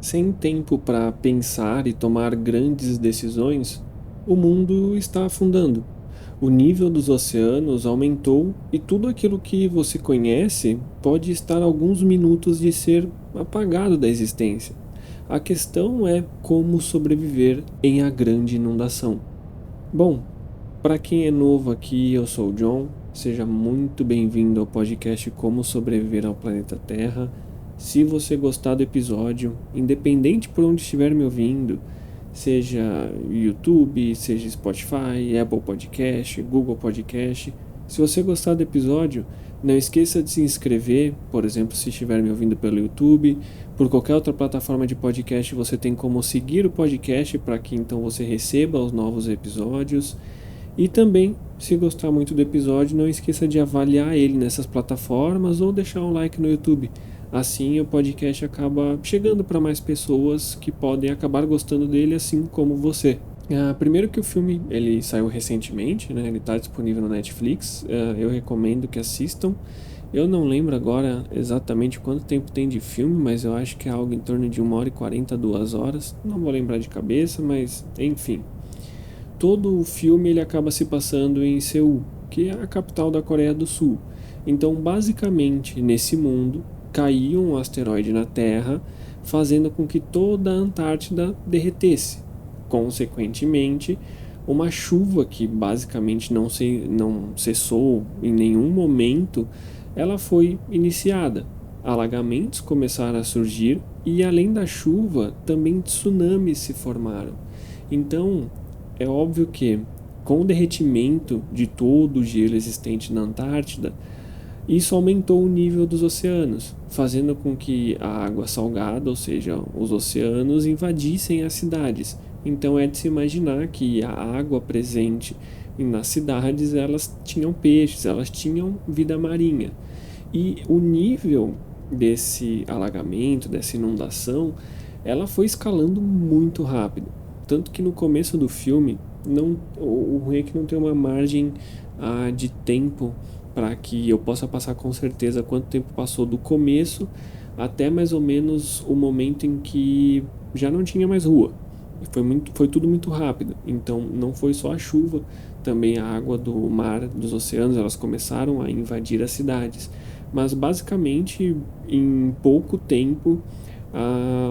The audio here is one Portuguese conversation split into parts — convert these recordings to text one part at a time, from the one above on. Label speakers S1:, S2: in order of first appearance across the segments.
S1: Sem tempo para pensar e tomar grandes decisões, o mundo está afundando. O nível dos oceanos aumentou e tudo aquilo que você conhece pode estar a alguns minutos de ser apagado da existência. A questão é como sobreviver em a grande inundação. Bom, para quem é novo aqui, eu sou o John. Seja muito bem-vindo ao podcast Como Sobreviver ao Planeta Terra. Se você gostar do episódio, independente por onde estiver me ouvindo, seja YouTube, seja Spotify, Apple Podcast, Google Podcast, se você gostar do episódio, não esqueça de se inscrever. Por exemplo, se estiver me ouvindo pelo YouTube, por qualquer outra plataforma de podcast, você tem como seguir o podcast para que então você receba os novos episódios. E também, se gostar muito do episódio, não esqueça de avaliar ele nessas plataformas ou deixar um like no YouTube. Assim o podcast acaba chegando para mais pessoas que podem acabar gostando dele, assim como você. Primeiro que o filme ele saiu recentemente, né? Ele está disponível no Netflix. Eu recomendo que assistam. Eu não lembro agora exatamente quanto tempo tem de filme, mas eu acho que é algo em torno de 1h40, 2 horas. Não vou lembrar de cabeça, mas enfim. Todo o filme ele acaba se passando em Seul, que é a capital da Coreia do Sul. Então, basicamente, nesse mundo, caiu um asteroide na Terra, fazendo com que toda a Antártida derretesse. Consequentemente, uma chuva que basicamente não cessou em nenhum momento, ela foi iniciada. Alagamentos começaram a surgir e, além da chuva, também tsunamis se formaram. Então, é óbvio que, com o derretimento de todo o gelo existente na Antártida, isso aumentou o nível dos oceanos, fazendo com que a água salgada, ou seja, os oceanos, invadissem as cidades. Então é de se imaginar que a água presente nas cidades, elas tinham peixes, elas tinham vida marinha. E o nível desse alagamento, dessa inundação, ela foi escalando muito rápido. Tanto que no começo do filme, o ruim é que não tem uma margem de tempo para que eu possa passar com certeza quanto tempo passou do começo até mais ou menos o momento em que já não tinha mais rua. Foi tudo muito rápido. Então não foi só a chuva, também a água do mar, dos oceanos, elas começaram a invadir as cidades. Mas basicamente em pouco tempo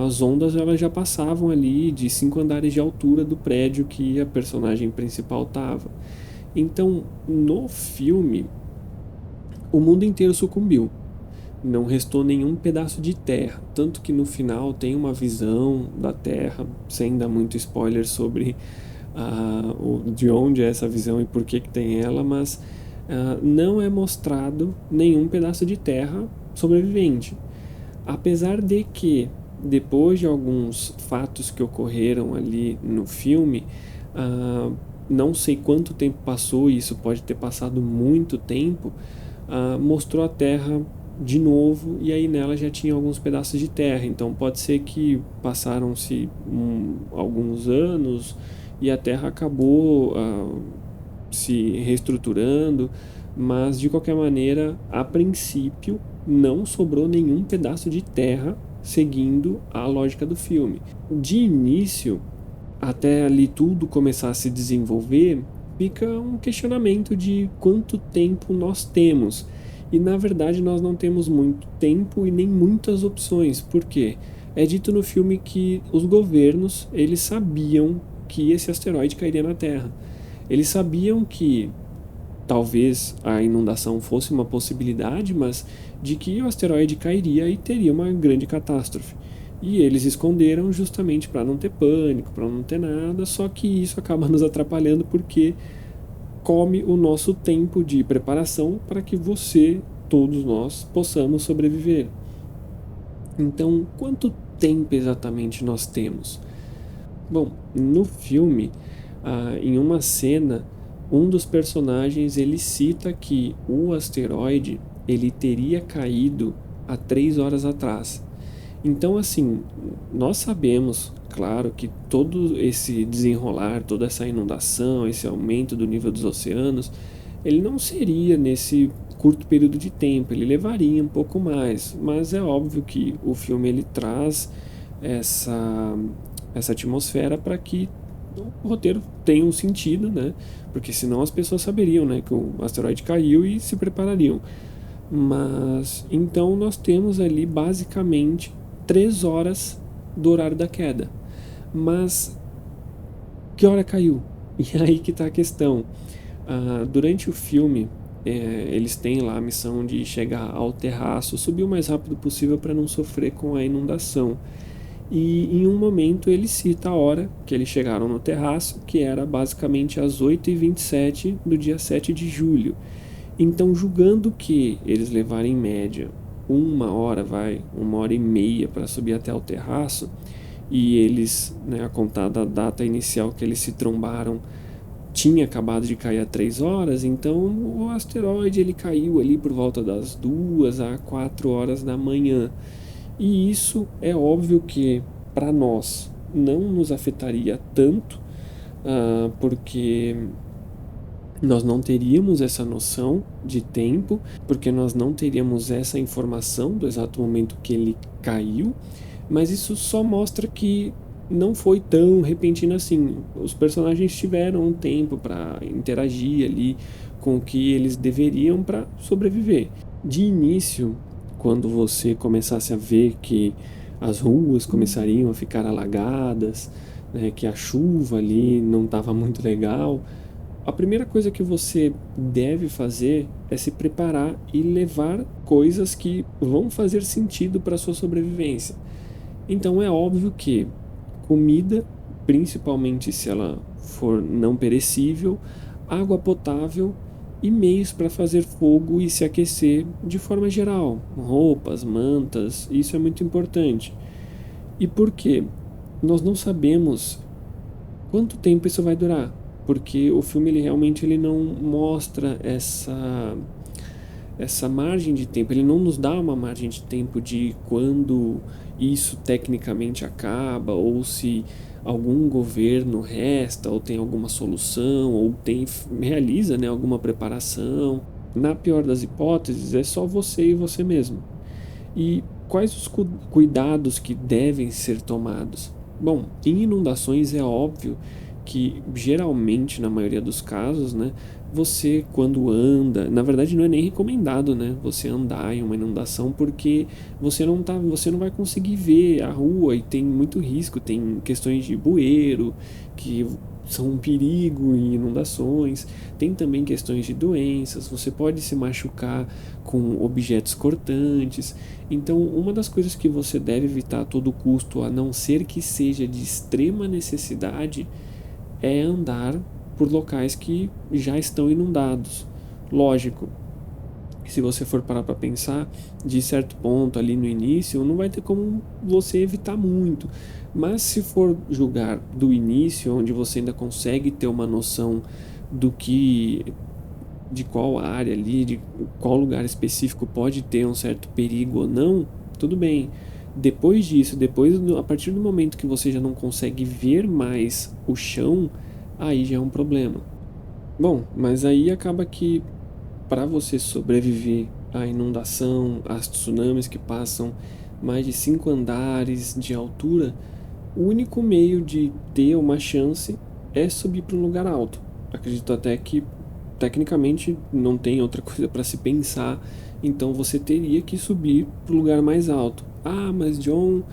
S1: as ondas elas já passavam ali de 5 andares de altura do prédio que a personagem principal estava. Então, no filme, o mundo inteiro sucumbiu. Não restou nenhum pedaço de terra. Tanto que no final tem uma visão da Terra, sem dar muito spoiler sobre de onde é essa visão e por que tem ela, mas não é mostrado nenhum pedaço de terra sobrevivente. Apesar de que, depois de alguns fatos que ocorreram ali no filme, não sei quanto tempo passou, e isso pode ter passado muito tempo, mostrou a Terra de novo, e aí nela já tinha alguns pedaços de terra. Então pode ser que passaram-se alguns anos e a Terra acabou se reestruturando, mas de qualquer maneira, a princípio, não sobrou nenhum pedaço de terra seguindo a lógica do filme. De início, até ali tudo começar a se desenvolver, fica um questionamento de quanto tempo nós temos. E na verdade nós não temos muito tempo e nem muitas opções. Por quê? É dito no filme que os governos, eles sabiam que esse asteroide cairia na Terra. Eles sabiam que talvez a inundação fosse uma possibilidade, mas de que o asteroide cairia e teria uma grande catástrofe. E eles esconderam justamente para não ter pânico, para não ter nada, só que isso acaba nos atrapalhando porque come o nosso tempo de preparação para que você, todos nós, possamos sobreviver. Então, quanto tempo exatamente nós temos? Bom, no filme, em uma cena, um dos personagens ele cita que o asteroide ele teria caído há 3 horas atrás. Então, assim, nós sabemos, claro, que todo esse desenrolar, toda essa inundação, esse aumento do nível dos oceanos, ele não seria nesse curto período de tempo, ele levaria um pouco mais. Mas é óbvio que o filme ele traz essa, essa atmosfera para que o roteiro tenha um sentido, né? Porque senão as pessoas saberiam, né, que o asteroide caiu e se preparariam. Mas então nós temos ali basicamente 3 horas do horário da queda. Mas que hora caiu? E aí que está a questão. Durante o filme, eles têm lá a missão de chegar ao terraço, subir o mais rápido possível para não sofrer com a inundação. E em um momento ele cita a hora que eles chegaram no terraço, que era basicamente às 8h27 do dia 7 de julho. Então, julgando que eles levarem em média 1 hora e meia para subir até o terraço, e eles, né, a contar da data inicial que eles se trombaram, tinha acabado de cair há 3 horas, então o asteroide ele caiu ali por volta das 2 a 4 horas da manhã. E isso é óbvio que para nós não nos afetaria tanto, porque nós não teríamos essa noção de tempo, porque nós não teríamos essa informação do exato momento que ele caiu, mas isso só mostra que não foi tão repentino assim. Os personagens tiveram um tempo para interagir ali com o que eles deveriam para sobreviver. De início, quando você começasse a ver que as ruas começariam a ficar alagadas, né, que a chuva ali não estava muito legal, a primeira coisa que você deve fazer é se preparar e levar coisas que vão fazer sentido para sua sobrevivência. Então é óbvio que comida, principalmente se ela for não perecível, água potável e meios para fazer fogo e se aquecer de forma geral, roupas, mantas, isso é muito importante. E por quê? Nós não sabemos quanto tempo isso vai durar, porque o filme ele realmente ele não mostra essa margem de tempo, ele não nos dá uma margem de tempo de quando isso tecnicamente acaba, ou se algum governo resta, ou tem alguma solução, ou realiza, né, alguma preparação. Na pior das hipóteses, é só você e você mesmo. E quais os cuidados que devem ser tomados? Bom, em inundações é óbvio que geralmente, na maioria dos casos, né, você quando anda, na verdade não é nem recomendado, né, você andar em uma inundação porque você não vai conseguir ver a rua e tem muito risco, tem questões de bueiro que são um perigo em inundações, tem também questões de doenças, você pode se machucar com objetos cortantes. Então, uma das coisas que você deve evitar a todo custo, a não ser que seja de extrema necessidade, é andar por locais que já estão inundados. Lógico, se você for parar para pensar, de certo ponto ali no início, não vai ter como você evitar muito. Mas se for julgar do início, onde você ainda consegue ter uma noção do que, de qual área ali, de qual lugar específico pode ter um certo perigo ou não, tudo bem. Depois disso, a partir do momento que você já não consegue ver mais o chão, aí já é um problema. Bom, mas aí acaba que para você sobreviver à inundação, às tsunamis que passam mais de 5 andares de altura, o único meio de ter uma chance é subir para um lugar alto. Acredito até que tecnicamente não tem outra coisa para se pensar, então você teria que subir para o lugar mais alto. Ah, mas John,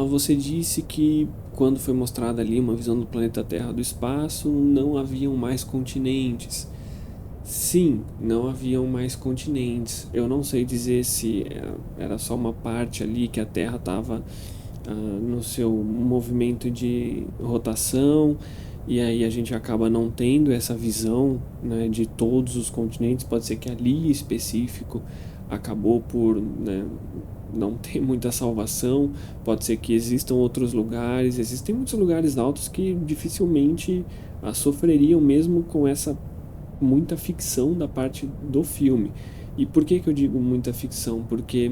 S1: você disse que quando foi mostrada ali uma visão do planeta Terra do espaço, não haviam mais continentes. Sim, não haviam mais continentes. Eu não sei dizer se era só uma parte ali que a Terra estava no seu movimento de rotação, e aí a gente acaba não tendo essa visão, né, de todos os continentes. Pode ser que ali específico acabou por, né, não ter muita salvação, pode ser que existam outros lugares, existem muitos lugares altos que dificilmente sofreriam mesmo com essa muita ficção da parte do filme. E por que eu digo muita ficção? Porque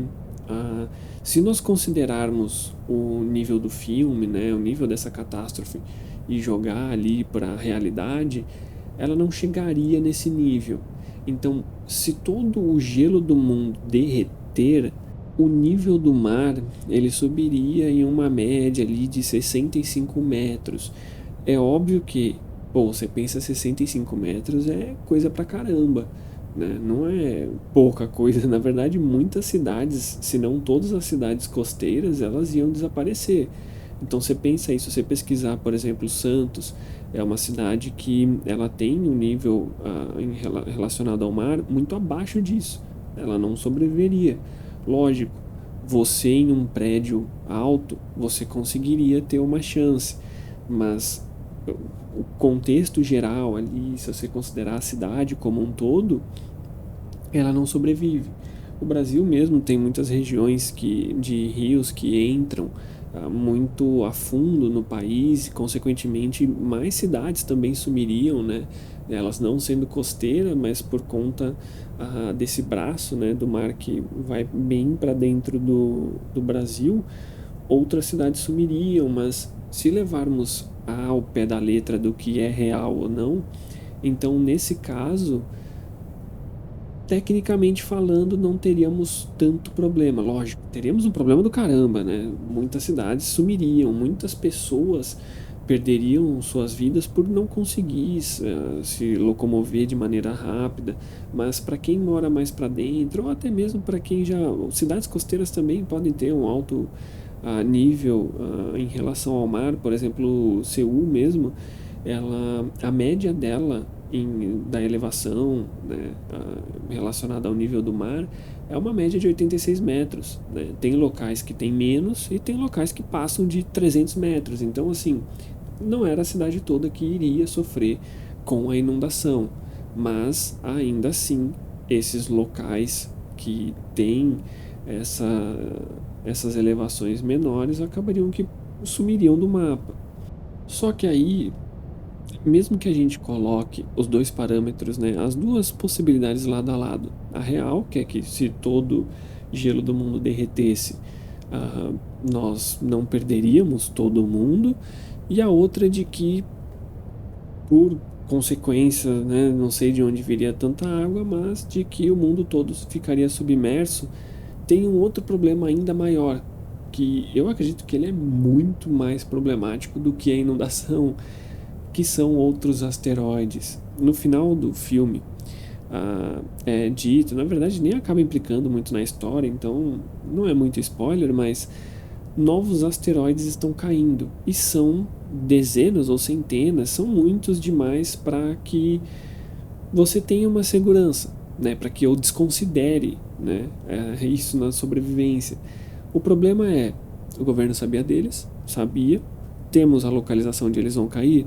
S1: se nós considerarmos o nível do filme, né, o nível dessa catástrofe, e jogar ali para a realidade, ela não chegaria nesse nível. Então, se todo o gelo do mundo derreter, O nível do mar, ele subiria em uma média ali de 65 metros. É óbvio que, pô, você pensa 65 metros é coisa pra caramba, né? Não é pouca coisa. Na verdade, muitas cidades, se não todas as cidades costeiras, elas iam desaparecer. Então você pensa isso, você pesquisar, por exemplo, Santos é uma cidade que ela tem um nível relacionado ao mar muito abaixo disso. Ela não sobreviveria. Lógico, você em um prédio alto, você conseguiria ter uma chance, mas o contexto geral ali, se você considerar a cidade como um todo, ela não sobrevive. O Brasil mesmo tem muitas regiões de rios que entram muito a fundo no país e, consequentemente, mais cidades também sumiriam, né? Elas não sendo costeira, mas por conta desse braço, né, do mar que vai bem para dentro do Brasil, outras cidades sumiriam, mas se levarmos ao pé da letra do que é real ou não, então nesse caso, tecnicamente falando, não teríamos tanto problema. Lógico, teríamos um problema do caramba, né? Muitas cidades sumiriam, muitas pessoas perderiam suas vidas por não conseguir se locomover de maneira rápida. Mas para quem mora mais para dentro, ou até mesmo para quem já. Cidades costeiras também podem ter um alto nível em relação ao mar. Por exemplo, Seul mesmo, a média dela da elevação, né, relacionada ao nível do mar é uma média de 86 metros. Né? Tem locais que tem menos e tem locais que passam de 300 metros. Então, assim, não era a cidade toda que iria sofrer com a inundação, mas ainda assim, esses locais que têm essa, essas elevações menores acabariam que sumiriam do mapa. Só que aí, mesmo que a gente coloque os dois parâmetros, né, as duas possibilidades lado a lado, a real, que é que se todo gelo do mundo derretesse, ah, nós não perderíamos todo mundo, e a outra de que, por consequência, né, não sei de onde viria tanta água, mas de que o mundo todo ficaria submerso, tem um outro problema ainda maior, que eu acredito que ele é muito mais problemático do que a inundação, que são outros asteroides. No final do filme, é dito, na verdade nem acaba implicando muito na história, então não é muito spoiler, mas novos asteroides estão caindo e são dezenas ou centenas, são muitos demais para que você tenha uma segurança, né, para que eu desconsidere, né, isso na sobrevivência. O problema é, o governo sabia deles, sabia, temos a localização onde eles vão cair?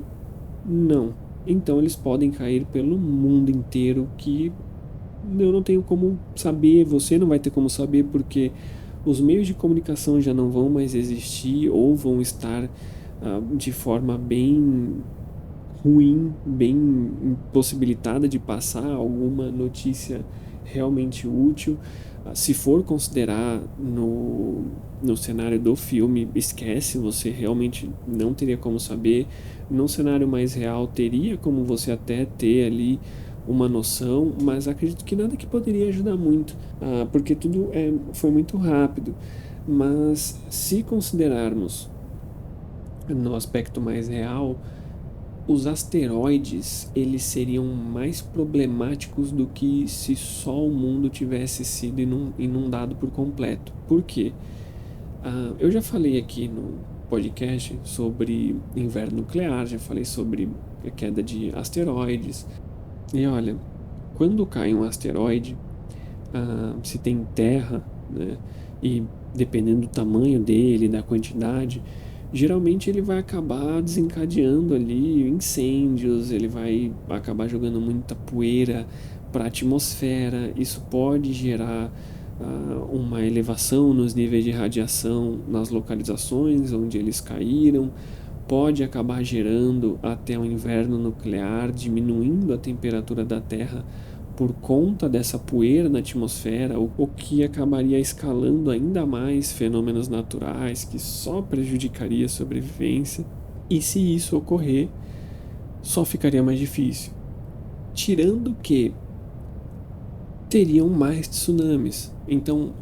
S1: Não. Então eles podem cair pelo mundo inteiro que eu não tenho como saber, você não vai ter como saber porque os meios de comunicação já não vão mais existir ou vão estar de forma bem ruim, bem impossibilitada de passar alguma notícia realmente útil. Se for considerar no cenário do filme, esquece, você realmente não teria como saber. Num cenário mais real, teria como você até ter ali uma noção, mas acredito que nada que poderia ajudar muito, porque tudo foi muito rápido. Mas se considerarmos no aspecto mais real, os asteroides eles seriam mais problemáticos do que se só o mundo tivesse sido inundado por completo. Por quê? Eu já falei aqui no podcast sobre inverno nuclear, já falei sobre a queda de asteroides. E olha, quando cai um asteroide, se tem terra, né, e dependendo do tamanho dele, da quantidade, geralmente ele vai acabar desencadeando ali incêndios, ele vai acabar jogando muita poeira para a atmosfera. Isso pode gerar uma elevação nos níveis de radiação nas localizações onde eles caíram, pode acabar gerando até um inverno nuclear, diminuindo a temperatura da Terra por conta dessa poeira na atmosfera, o que acabaria escalando ainda mais fenômenos naturais que só prejudicaria a sobrevivência. E se isso ocorrer, só ficaria mais difícil. Tirando que teriam mais tsunamis. Então,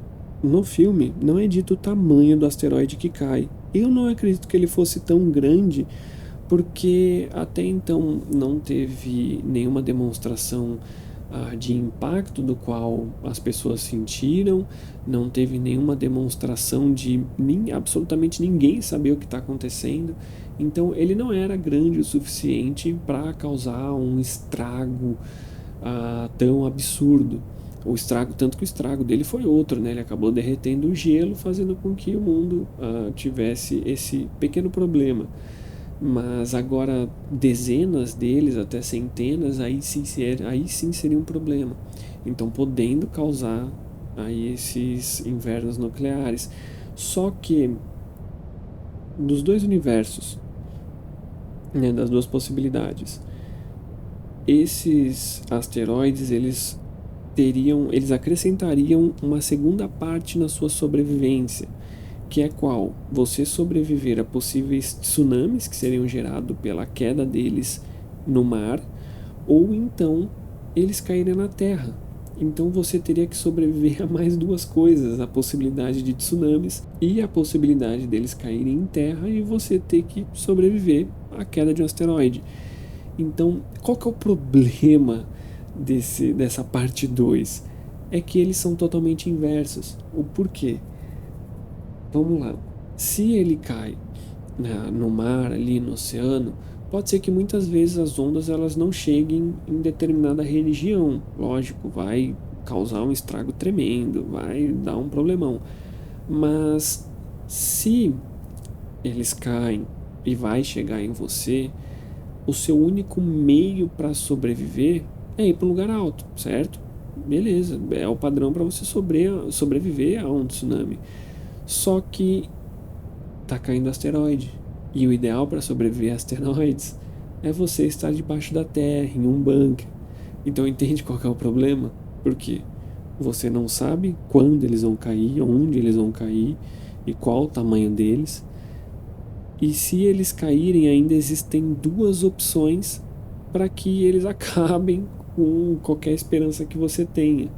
S1: no filme não é dito o tamanho do asteroide que cai. Eu não acredito que ele fosse tão grande, porque até então não teve nenhuma demonstração de impacto do qual as pessoas sentiram, não teve nenhuma demonstração de absolutamente ninguém saber o que está acontecendo. Então ele não era grande o suficiente para causar um estrago tão absurdo. O estrago, tanto que o estrago dele foi outro, né? Ele acabou derretendo o gelo, fazendo com que o mundo tivesse esse pequeno problema. Mas agora dezenas deles, até centenas, aí sim seria um problema. Então podendo causar aí esses invernos nucleares. Só que dos dois universos, né, das duas possibilidades, esses asteroides eles acrescentariam uma segunda parte na sua sobrevivência, que é qual? Você sobreviver a possíveis tsunamis que seriam gerados pela queda deles no mar, ou então eles caírem na terra. Então você teria que sobreviver a mais duas coisas: a possibilidade de tsunamis e a possibilidade deles caírem em terra, e você ter que sobreviver à queda de um asteroide. Então, qual que é o problema dessa parte 2? É que eles são totalmente inversos. O porquê? Vamos lá. Se ele cai no mar, ali no oceano, pode ser que muitas vezes as ondas elas não cheguem em determinada região. Lógico, vai causar um estrago tremendo, vai dar um problemão. Mas se eles caem e vai chegar em você, o seu único meio para sobreviver é ir para um lugar alto, certo? Beleza, é o padrão para você sobreviver a um tsunami. Só que tá caindo asteroide. E o ideal para sobreviver a asteroides é você estar debaixo da terra, em um bunker. Então entende qual que é o problema? Porque você não sabe quando eles vão cair, onde eles vão cair e qual o tamanho deles. E se eles caírem, ainda existem duas opções para que eles acabem com qualquer esperança que você tenha.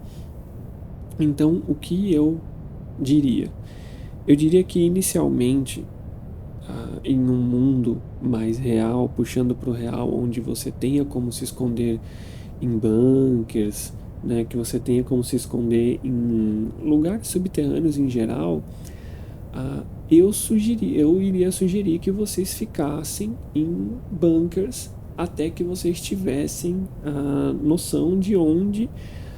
S1: Então, o que eu diria? Eu diria que inicialmente, em um mundo mais real, puxando para o real, onde você tenha como se esconder em bunkers, né, que você tenha como se esconder em lugares subterrâneos em geral, eu iria sugerir que vocês ficassem em bunkers até que vocês tivessem a noção de onde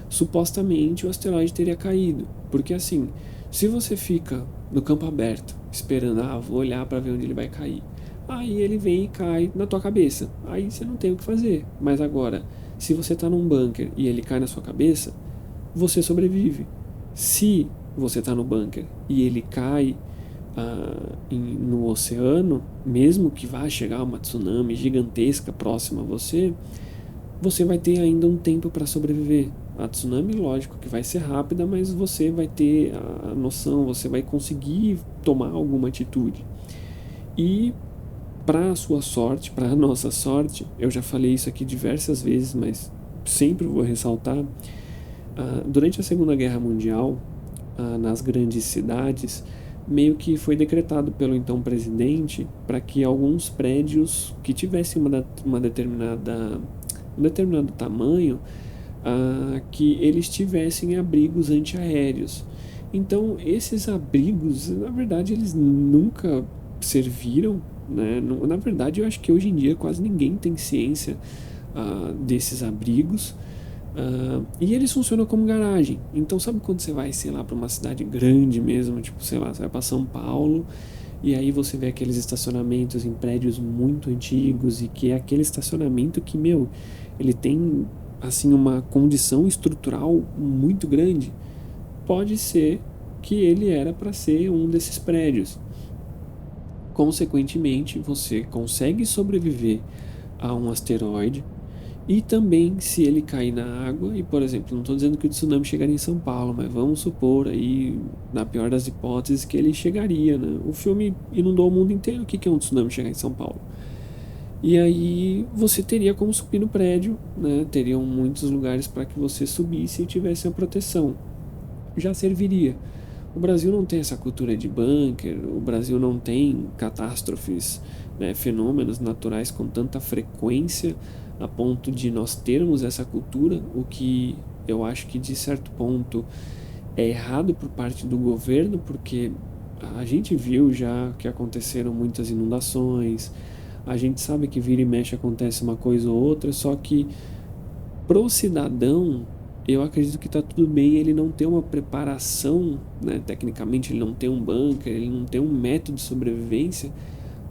S1: supostamente o asteroide teria caído. Porque assim, se você fica no campo aberto esperando, vou olhar para ver onde ele vai cair, aí ele vem e cai na tua cabeça, aí você não tem o que fazer. Mas agora, se você está num bunker e ele cai na sua cabeça, você sobrevive. Se você está no bunker e ele cai no oceano, mesmo que vá chegar uma tsunami gigantesca próxima a você, você vai ter ainda um tempo para sobreviver. A tsunami, lógico que vai ser rápida, mas você vai ter a noção, você vai conseguir tomar alguma atitude. E para a sua sorte, para a nossa sorte, eu já falei isso aqui diversas vezes, mas sempre vou ressaltar, durante a Segunda Guerra Mundial, nas grandes cidades, meio que foi decretado pelo então presidente para que alguns prédios que tivessem um determinado tamanho, que eles tivessem abrigos antiaéreos. Então, esses abrigos, na verdade, eles nunca serviram, né? Na verdade, eu acho que hoje em dia quase ninguém tem ciência desses abrigos. E eles funcionam como garagem. Então, sabe quando você vai, sei lá, para uma cidade grande mesmo, tipo, sei lá, você vai para São Paulo, e aí você vê aqueles estacionamentos em prédios muito antigos, e que é aquele estacionamento que, meu, ele tem, assim, uma condição estrutural muito grande. Pode ser que ele era para ser um desses prédios. Consequentemente, você consegue sobreviver a um asteroide. E também, se ele cair na água, e por exemplo, não estou dizendo que o tsunami chegaria em São Paulo, mas vamos supor aí, na pior das hipóteses, que ele chegaria, né? O filme inundou o mundo inteiro, o que é um tsunami chegar em São Paulo? E aí você teria como subir no prédio, né? Teriam muitos lugares para que você subisse e tivesse a proteção. Já serviria. O Brasil não tem essa cultura de bunker, o Brasil não tem catástrofes, né, fenômenos naturais com tanta frequência a ponto de nós termos essa cultura, o que eu acho que de certo ponto é errado por parte do governo, porque a gente viu já que aconteceram muitas inundações, a gente sabe que vira e mexe acontece uma coisa ou outra, só que pro cidadão, eu acredito que está tudo bem ele não ter uma preparação, né? Tecnicamente ele não tem um bunker, ele não tem um método de sobrevivência,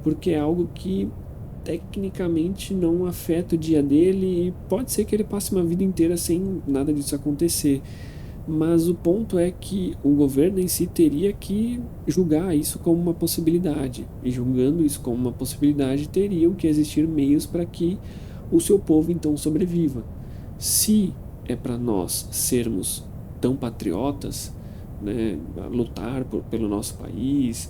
S1: porque é algo que tecnicamente não afeta o dia dele e pode ser que ele passe uma vida inteira sem nada disso acontecer. Mas o ponto é que o governo em si teria que julgar isso como uma possibilidade. E julgando isso como uma possibilidade, teriam que existir meios para que o seu povo então sobreviva. Se é para nós sermos tão patriotas, né, lutar pelo nosso país,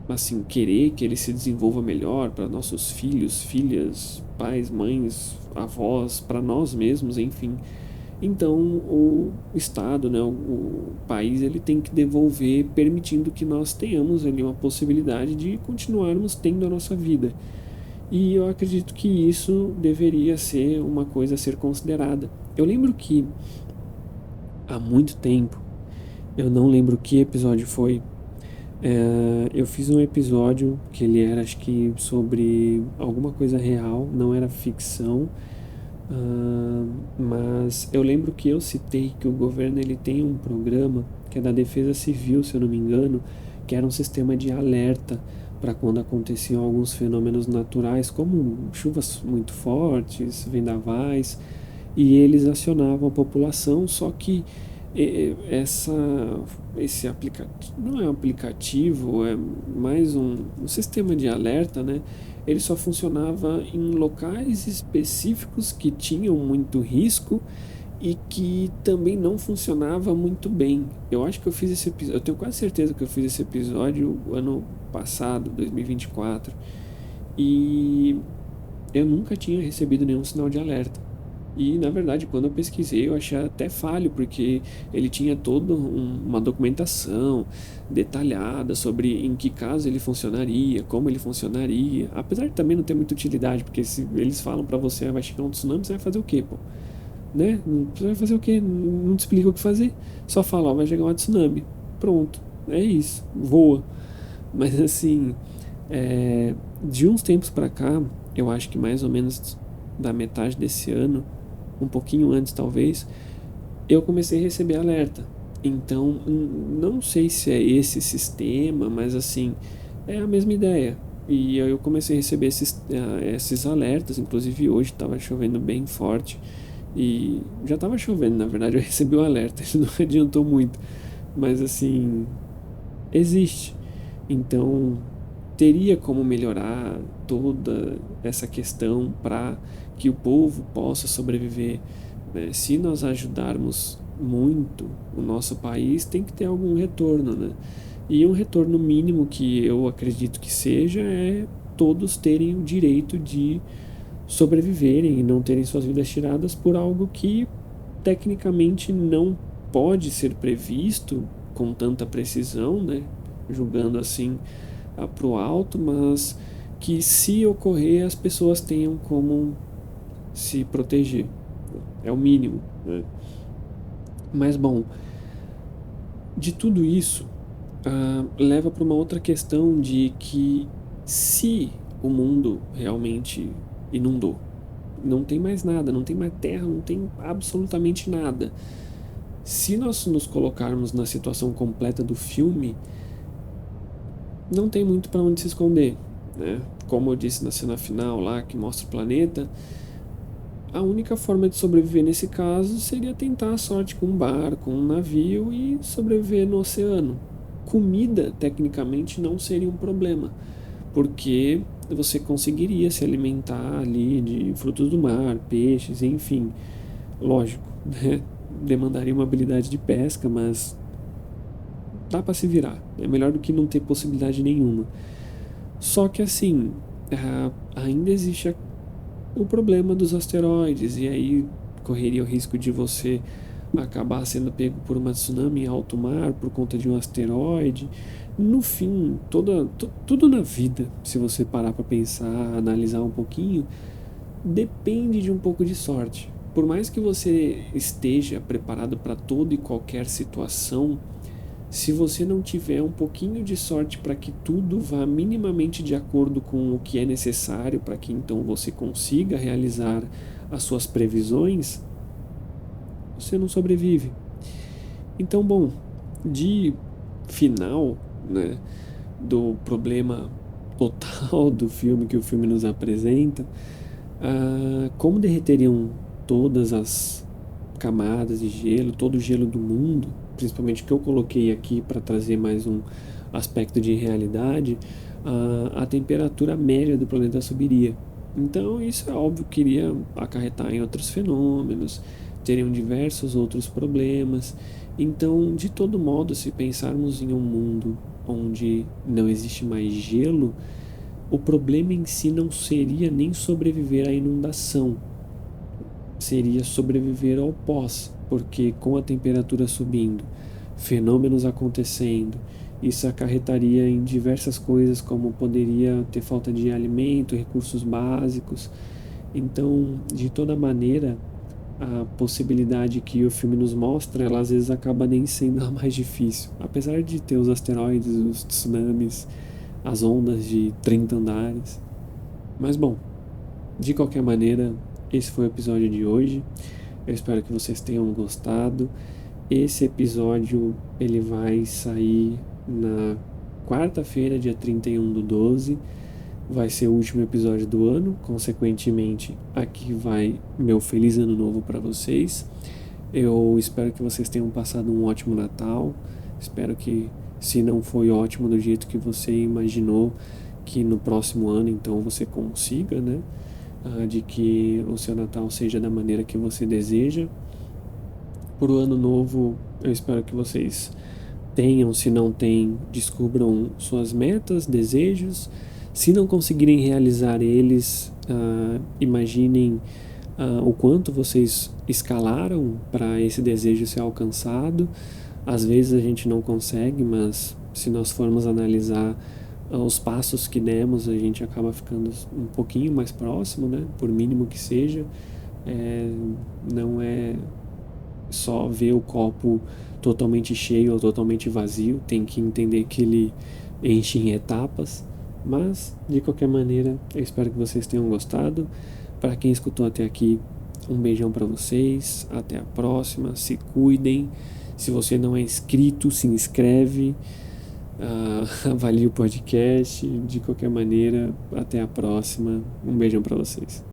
S1: assim, querer que ele se desenvolva melhor para nossos filhos, filhas, pais, mães, avós, para nós mesmos, enfim. Então o Estado, né, o país, ele tem que devolver, permitindo que nós tenhamos ali uma possibilidade de continuarmos tendo a nossa vida. E eu acredito que isso deveria ser uma coisa a ser considerada. Eu lembro que há muito tempo, eu não lembro que episódio foi, eu fiz um episódio que ele era, acho que, sobre alguma coisa real, não era ficção. Mas eu lembro que eu citei que o governo ele tem um programa que é da Defesa Civil, se eu não me engano, que era um sistema de alerta para quando aconteciam alguns fenômenos naturais, como chuvas muito fortes, vendavais, e eles acionavam a população, só que essa, esse aplicativo, não é um aplicativo, é mais um sistema de alerta, né? Ele só funcionava em locais específicos que tinham muito risco e que também não funcionava muito bem. Eu acho que eu fiz esse episódio, eu tenho quase certeza que eu fiz esse episódio ano passado, 2024, e eu nunca tinha recebido nenhum sinal de alerta. E na verdade, quando eu pesquisei, eu achei até falho, porque ele tinha toda uma documentação detalhada sobre em que caso ele funcionaria, como ele funcionaria. Apesar de também não ter muita utilidade, porque se eles falam para você, vai chegar um tsunami, você vai fazer o quê, pô? Né? Você vai fazer o quê? Não te explica o que fazer. Só fala, ó, vai chegar um tsunami. Pronto. É isso. Voa. Mas assim, de uns tempos para cá, eu acho que mais ou menos da metade desse ano, um pouquinho antes talvez, eu comecei a receber alerta. Então, não sei se é esse sistema, mas assim, é a mesma ideia. E aí eu comecei a receber esses alertas, inclusive hoje estava chovendo bem forte. E já estava chovendo, na verdade, eu recebi o alerta, isso não adiantou muito. Mas assim, existe. Então, teria como melhorar toda essa questão para que o povo possa sobreviver, né? Se nós ajudarmos muito o nosso país, tem que ter algum retorno, né? E um retorno mínimo que eu acredito que seja é todos terem o direito de sobreviverem e não terem suas vidas tiradas por algo que tecnicamente não pode ser previsto com tanta precisão, né? Julgando assim para o alto, mas que se ocorrer as pessoas tenham como se proteger. É o mínimo, né? Mas bom, de tudo isso leva para uma outra questão de que se o mundo realmente inundou, não tem mais nada, não tem mais terra, não tem absolutamente nada. Se nós nos colocarmos na situação completa do filme, não tem muito para onde se esconder, né? Como eu disse na cena final lá, que mostra o planeta, a única forma de sobreviver nesse caso seria tentar a sorte com um barco, um navio e sobreviver no oceano. Comida, tecnicamente, não seria um problema, porque você conseguiria se alimentar ali de frutos do mar, peixes, enfim. Lógico, né? Demandaria uma habilidade de pesca, mas dá para se virar. É melhor do que não ter possibilidade nenhuma. Só que assim, ainda existe o problema dos asteroides, e aí correria o risco de você acabar sendo pego por uma tsunami em alto mar por conta de um asteroide. No fim, tudo na vida, se você parar para pensar, analisar um pouquinho, depende de um pouco de sorte. Por mais que você esteja preparado para toda e qualquer situação, se você não tiver um pouquinho de sorte para que tudo vá minimamente de acordo com o que é necessário para que então você consiga realizar as suas previsões, você não sobrevive. Então, bom, de final, né, do problema total do filme que o filme nos apresenta, como derreteriam todas as camadas de gelo, todo o gelo do mundo, principalmente que eu coloquei aqui para trazer mais um aspecto de realidade, a temperatura média do planeta subiria. Então isso é óbvio que iria acarretar em outros fenômenos, teriam diversos outros problemas. Então, de todo modo, se pensarmos em um mundo onde não existe mais gelo, o problema em si não seria nem sobreviver à inundação, seria sobreviver ao pós, porque com a temperatura subindo, fenômenos acontecendo, isso acarretaria em diversas coisas, como poderia ter falta de alimento, recursos básicos. Então, de toda maneira, a possibilidade que o filme nos mostra, ela às vezes acaba nem sendo a mais difícil. Apesar de ter os asteroides, os tsunamis, as ondas de 30 andares. Mas bom, de qualquer maneira, esse foi o episódio de hoje. Eu espero que vocês tenham gostado. Esse episódio ele vai sair na quarta-feira, dia 31/12. Vai ser o último episódio do ano. Consequentemente, aqui vai meu feliz ano novo para vocês. Eu espero que vocês tenham passado um ótimo Natal. Espero que, se não foi ótimo do jeito que você imaginou, que no próximo ano então você consiga, né? De que o seu Natal seja da maneira que você deseja. Por o ano novo, eu espero que vocês tenham, se não têm, descubram suas metas, desejos. Se não conseguirem realizar eles, imaginem o quanto vocês escalaram para esse desejo ser alcançado. Às vezes a gente não consegue, mas se nós formos analisar os passos que demos, a gente acaba ficando um pouquinho mais próximo, né? Por mínimo que seja. Não é só ver o copo totalmente cheio ou totalmente vazio, tem que entender que ele enche em etapas. Mas, de qualquer maneira, eu espero que vocês tenham gostado. Para quem escutou até aqui, um beijão para vocês. Até a próxima. Se cuidem. Se você não é inscrito, se inscreve. Avalie o podcast. De qualquer maneira, até a próxima. Um beijão para vocês.